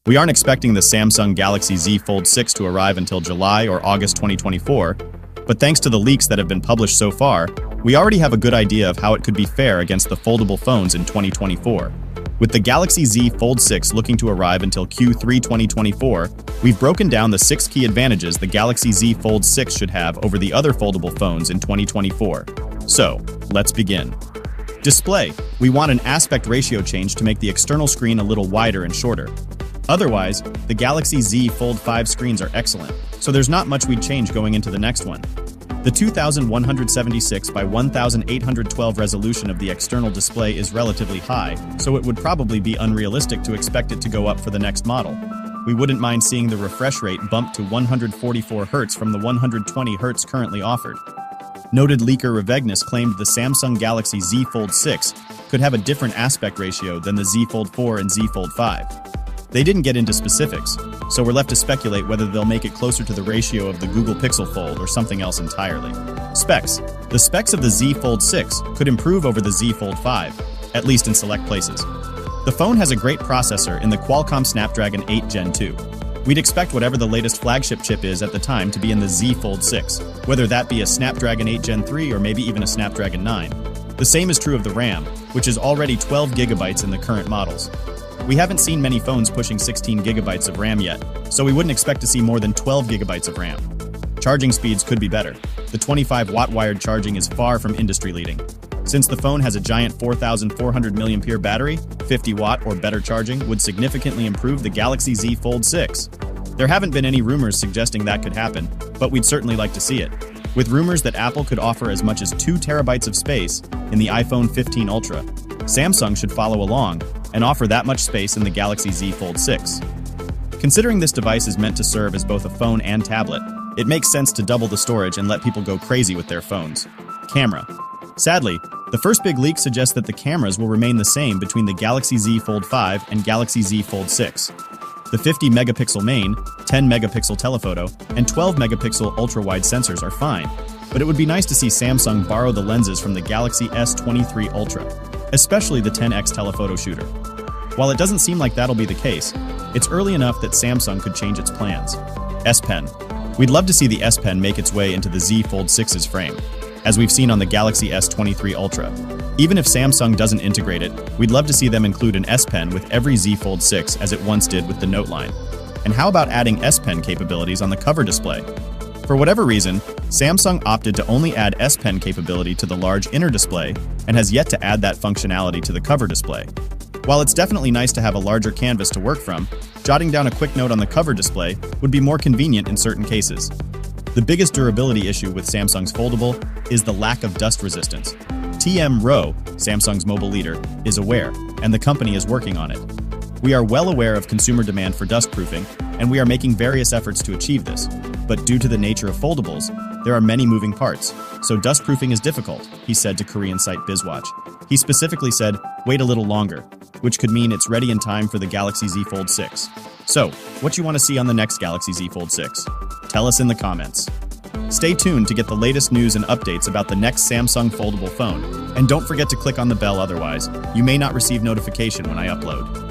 We aren't expecting the Samsung Galaxy Z Fold 6 to arrive until July or August 2024, but thanks to the leaks that have been published so far, we already have a good idea of how it could be fair against the foldable phones in 2024. With the Galaxy Z Fold 6 looking to arrive until Q3 2024, we've broken down the 6 key advantages the Galaxy Z Fold 6 should have over the other foldable phones in 2024. So, let's begin. Display. We want an aspect ratio change to make the external screen a little wider and shorter. Otherwise, the Galaxy Z Fold 5 screens are excellent, so there's not much we'd change going into the next one. The 2176 by 1812 resolution of the external display is relatively high, so it would probably be unrealistic to expect it to go up for the next model. We wouldn't mind seeing the refresh rate bump to 144 Hz from the 120 Hz currently offered. Noted leaker Revegnus claimed the Samsung Galaxy Z Fold 6 could have a different aspect ratio than the Z Fold 4 and Z Fold 5. They didn't get into specifics, so we're left to speculate whether they'll make it closer to the ratio of the Google Pixel Fold or something else entirely. Specs. The specs of the Z Fold 6 could improve over the Z Fold 5, at least in select places. The phone has a great processor in the Qualcomm Snapdragon 8 Gen 2. We'd expect whatever the latest flagship chip is at the time to be in the Z Fold 6, whether that be a Snapdragon 8 Gen 3 or maybe even a Snapdragon 9. The same is true of the RAM, which is already 12 GB in the current models. We haven't seen many phones pushing 16 GB of RAM yet, so we wouldn't expect to see more than 12 GB of RAM. Charging speeds could be better. The 25-watt wired charging is far from industry-leading. Since the phone has a giant 4,400 mAh battery, 50-watt or better charging would significantly improve the Galaxy Z Fold 6. There haven't been any rumors suggesting that could happen, but we'd certainly like to see it. With rumors that Apple could offer as much as 2 TB of space in the iPhone 15 Ultra, Samsung should follow along and offer that much space in the Galaxy Z Fold 6. Considering this device is meant to serve as both a phone and tablet, it makes sense to double the storage and let people go crazy with their phones. Camera. Sadly, the first big leak suggests that the cameras will remain the same between the Galaxy Z Fold 5 and Galaxy Z Fold 6. The 50-megapixel main, 10-megapixel telephoto, and 12-megapixel ultra-wide sensors are fine, but it would be nice to see Samsung borrow the lenses from the Galaxy S23 Ultra, especially the 10x telephoto shooter. While it doesn't seem like that'll be the case, it's early enough that Samsung could change its plans. S Pen. We'd love to see the S Pen make its way into the Z Fold 6's frame, as we've seen on the Galaxy S23 Ultra. Even if Samsung doesn't integrate it, we'd love to see them include an S Pen with every Z Fold 6 as it once did with the Note line. And how about adding S Pen capabilities on the cover display? For whatever reason, Samsung opted to only add S Pen capability to the large inner display and has yet to add that functionality to the cover display. While it's definitely nice to have a larger canvas to work from, jotting down a quick note on the cover display would be more convenient in certain cases. The biggest durability issue with Samsung's foldable is the lack of dust resistance. TM Rowe, Samsung's mobile leader, is aware, and the company is working on it. We are well aware of consumer demand for dust-proofing, and we are making various efforts to achieve this. But due to the nature of foldables, there are many moving parts, so dust-proofing is difficult, he said to Korean site BizWatch. He specifically said, wait a little longer, which could mean it's ready in time for the Galaxy Z Fold 6. So, what you want to see on the next Galaxy Z Fold 6? Tell us in the comments. Stay tuned to get the latest news and updates about the next Samsung foldable phone, and don't forget to click on the bell otherwise, you may not receive notification when I upload.